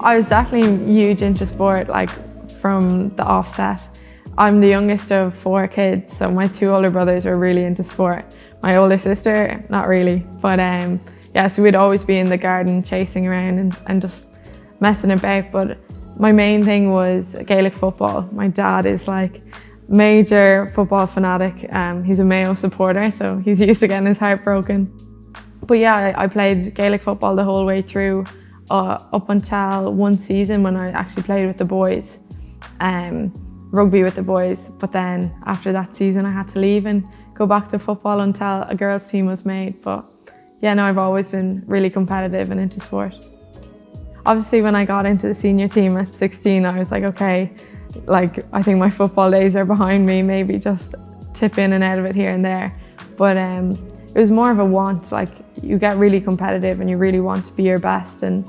I was definitely huge into sport, like from the offset. I'm the youngest of 4 kids, so my 2 older brothers were really into sport. My older sister, not really, but yeah, so we'd always be in the garden chasing around and just messing about. But my main thing was Gaelic football. My dad is like major football fanatic. He's a Mayo supporter, so he's used to getting his heart broken. But yeah, I played Gaelic football the whole way through, up until one season when I actually played with the boys, rugby with the boys. But then after that season, I had to leave and go back to football until a girls' team was made. But yeah, no, I've always been really competitive and into sport. Obviously, when I got into the senior team at 16, I was like, okay, like I think my football days are behind me, maybe just tip in and out of it here and there. But it was more of a want, like you get really competitive and you really want to be your best. And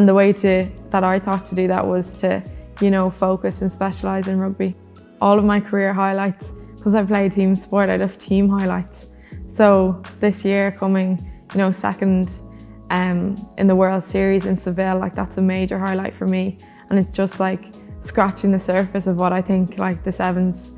the way that I thought to do that was to, you know, focus and specialise in rugby. All of my career highlights, because I played team sport, I just team highlights. So this year coming, you know, second in the World Series in Seville, like that's a major highlight for me. And it's just like scratching the surface of what I think like the Sevens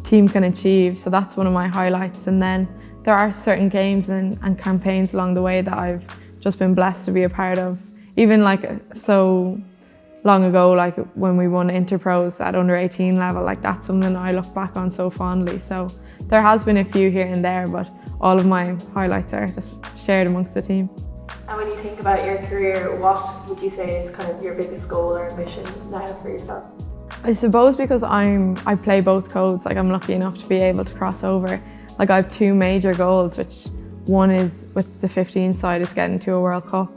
team can achieve. So that's one of my highlights. And then there are certain games and campaigns along the way that I've just been blessed to be a part of. Even like so long ago, like when we won Interpros at under 18 level, like that's something I look back on so fondly. So there has been a few here and there, but all of my highlights are just shared amongst the team. And when you think about your career, what would you say is kind of your biggest goal or ambition now for yourself? I suppose because I play both codes, like I'm lucky enough to be able to cross over. Like I have 2 major goals, which one is with the 15 side is getting to a World Cup.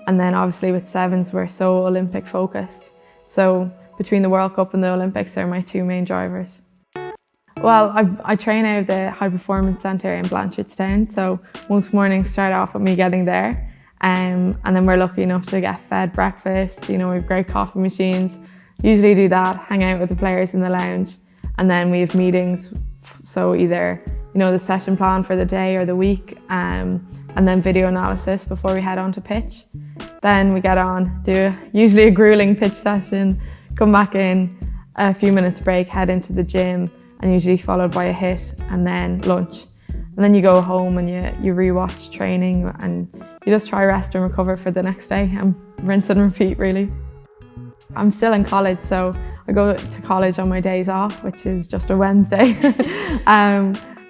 And then obviously with Sevens, we're so Olympic focused. So between the World Cup and the Olympics, they're my 2 main drivers. Well, I train out of the High Performance Centre in Blanchardstown. So most mornings start off with me getting there. And then we're lucky enough to get fed breakfast. You know, we have great coffee machines. Usually do that, hang out with the players in the lounge. And then we have meetings. So either, you know, the session plan for the day or the week, and then video analysis before we head on to pitch. Then we get on, do usually a grueling pitch session, come back in, a few minutes break, head into the gym, and usually followed by a hit and then lunch. And then you go home and you rewatch training and you just try rest and recover for the next day and rinse and repeat really. I'm still in college, so I go to college on my days off, which is just a Wednesday.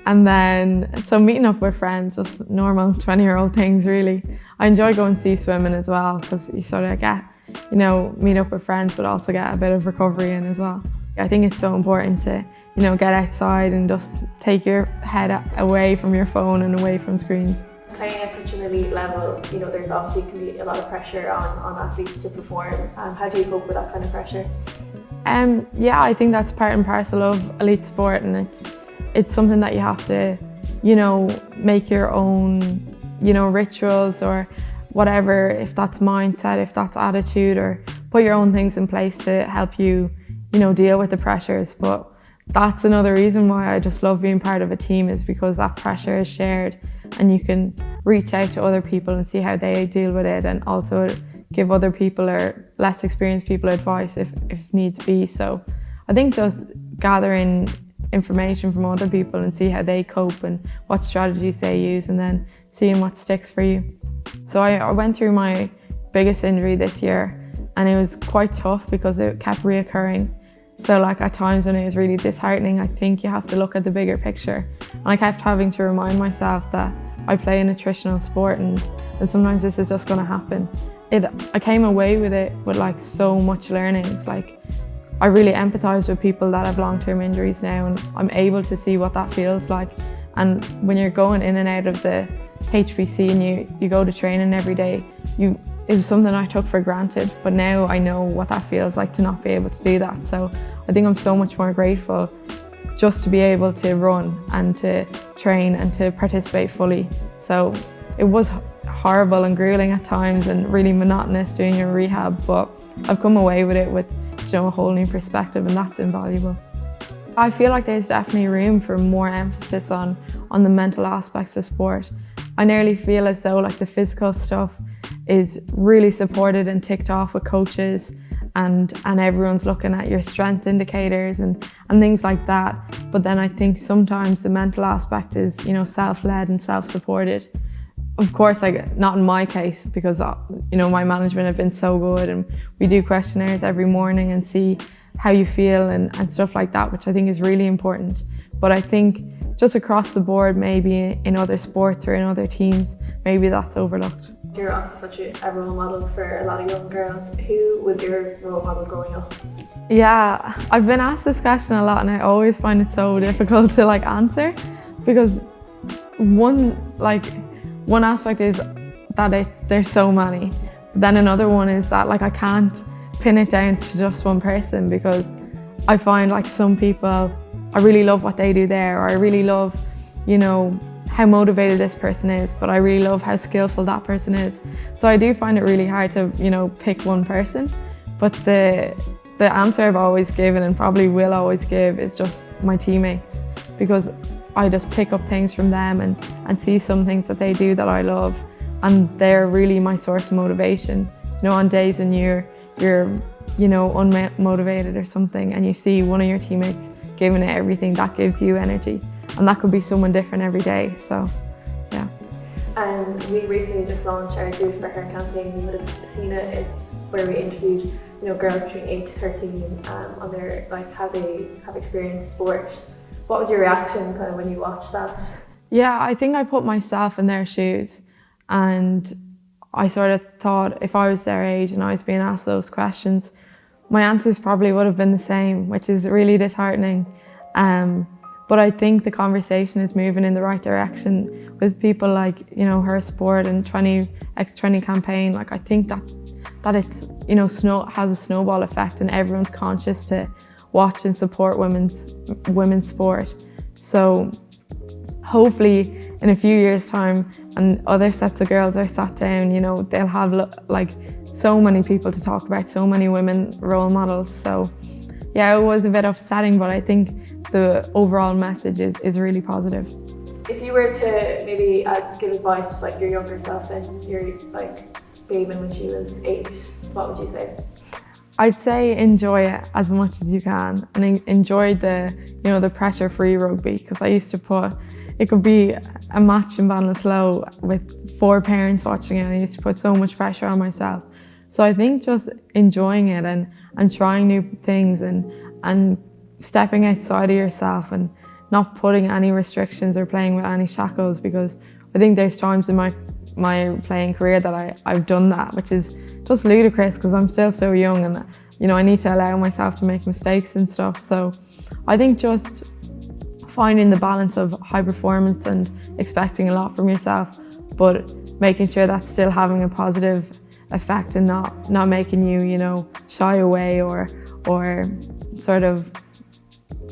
And then, so meeting up with friends, just normal 20-year-old things really. I enjoy going sea swimming as well, because you sort of get, you know, meet up with friends, but also get a bit of recovery in as well. I think it's so important to, you know, get outside and just take your head away from your phone and away from screens. Playing at such an elite level, you know, there's obviously can be a lot of pressure on athletes to perform. How do you cope with that kind of pressure? Yeah, I think that's part and parcel of elite sport, and it's something that you have to, you know, make your own, you know, rituals or whatever, if that's mindset, if that's attitude, or put your own things in place to help you, you know, deal with the pressures. But that's another reason why I just love being part of a team, is because that pressure is shared and you can reach out to other people and see how they deal with it, and also give other people or less experienced people advice if needs be. So I think just gathering information from other people and see how they cope and what strategies they use, and then seeing what sticks for you. So I went through my biggest injury this year, and it was quite tough because it kept reoccurring. So like at times when it was really disheartening, I think you have to look at the bigger picture. And I kept having to remind myself that I play a nutritional sport, and sometimes this is just going to happen. I came away with it with like so much learnings. Like I really empathise with people that have long-term injuries now, and I'm able to see what that feels like. And when you're going in and out of the HPC and you go to training every day, it was something I took for granted, but now I know what that feels like to not be able to do that. So I think I'm so much more grateful just to be able to run and to train and to participate fully. So it was horrible and grueling at times and really monotonous doing your rehab, but I've come away with it with, you know, a whole new perspective, and that's invaluable. I feel like there's definitely room for more emphasis on the mental aspects of sport. I nearly feel as though like the physical stuff is really supported and ticked off with coaches, and everyone's looking at your strength indicators and things like that. But then I think sometimes the mental aspect is, you know, self-led and self-supported. Of course, like, not in my case, because, you know, my management have been so good, and we do questionnaires every morning and see how you feel and stuff like that, which I think is really important. But I think just across the board, maybe in other sports or in other teams, maybe that's overlooked. You're also such a role model for a lot of young girls. Who was your role model growing up? Yeah, I've been asked this question a lot, and I always find it so difficult to like answer, because one aspect is that there's so many. But then another one is that like I can't pin it down to just one person, because I find like some people, I really love what they do there, or I really love, you know, how motivated this person is, but I really love how skillful that person is. So I do find it really hard to, you know, pick one person. But the answer I've always given, and probably will always give, is just my teammates, because I just pick up things from them and see some things that they do that I love, and they're really my source of motivation. You know, on days when you're you know, unmotivated or something, and you see one of your teammates giving it everything, that gives you energy. And that could be someone different every day, so yeah. And we recently just launched our DoItForHer campaign. You would have seen it. It's where we interviewed, you know, girls between 8 to 13 on their, like, how they have experienced sport. What was your reaction kind of when you watched that? Yeah, I think I put myself in their shoes, and I sort of thought, if I was their age and I was being asked those questions, my answers probably would have been the same, which is really disheartening. But I think the conversation is moving in the right direction with people like, you know, Her Sport and X20 campaign. Like, I think that it's, you know, has a snowball effect, and everyone's conscious to watch and support women's sport. So hopefully in a few years' time, and other sets of girls are sat down, you know, they'll have like so many people to talk about, so many women role models. So yeah, it was a bit upsetting, but I think the overall message is really positive. If you were to maybe give advice to like your younger self, then your like Beibhinn when she was 8, what would you say? I'd say enjoy it as much as you can, and enjoy the, you know, the pressure-free rugby, because I used to it could be a match in Ballinasloe with 4 parents watching it, and I used to put so much pressure on myself. So I think just enjoying it and trying new things and stepping outside of yourself and not putting any restrictions or playing with any shackles, because I think there's times in my playing career that I've done that, which is just ludicrous, because I'm still so young, and, you know, I need to allow myself to make mistakes and stuff. So I think just finding the balance of high performance and expecting a lot from yourself, but making sure that's still having a positive effect and not making you, you know, shy away or sort of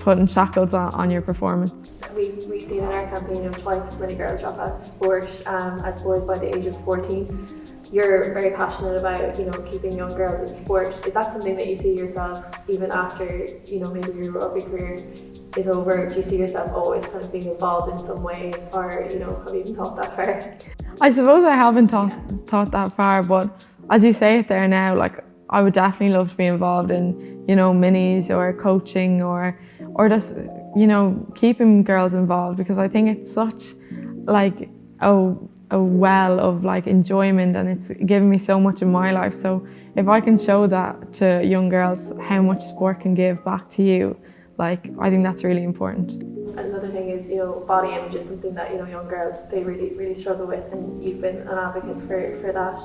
putting shackles on your performance. We've seen in our campaign, you know, twice as many girls drop out of sport as boys by the age of 14. You're very passionate about, you know, keeping young girls in sport. Is that something that you see yourself even after, you know, maybe your rugby career is over? Do you see yourself always kind of being involved in some way, or, you know, have you even thought that far? I suppose I haven't thought that far, but as you say it there now, like, I would definitely love to be involved in, you know, minis or coaching or just, you know, keeping girls involved, because I think it's such like a well of like enjoyment, and it's given me so much in my life. So if I can show that to young girls, how much sport can give back to you, like, I think that's really important. Another thing is, you know, body image is something that, you know, young girls, they really struggle with, and you've been an advocate for that.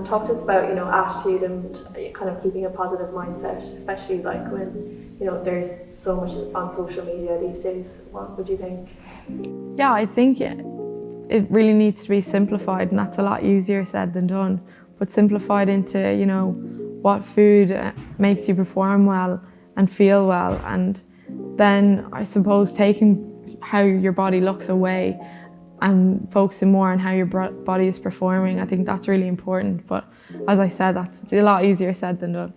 Talk to us about, you know, attitude and kind of keeping a positive mindset, especially like when, you know, there's so much on social media these days. What would you think? Yeah, I think it really needs to be simplified, and that's a lot easier said than done. But simplified into, you know, what food makes you perform well and feel well, and then I suppose taking how your body looks away and focusing more on how your body is performing. I think that's really important, but as I said, that's a lot easier said than done.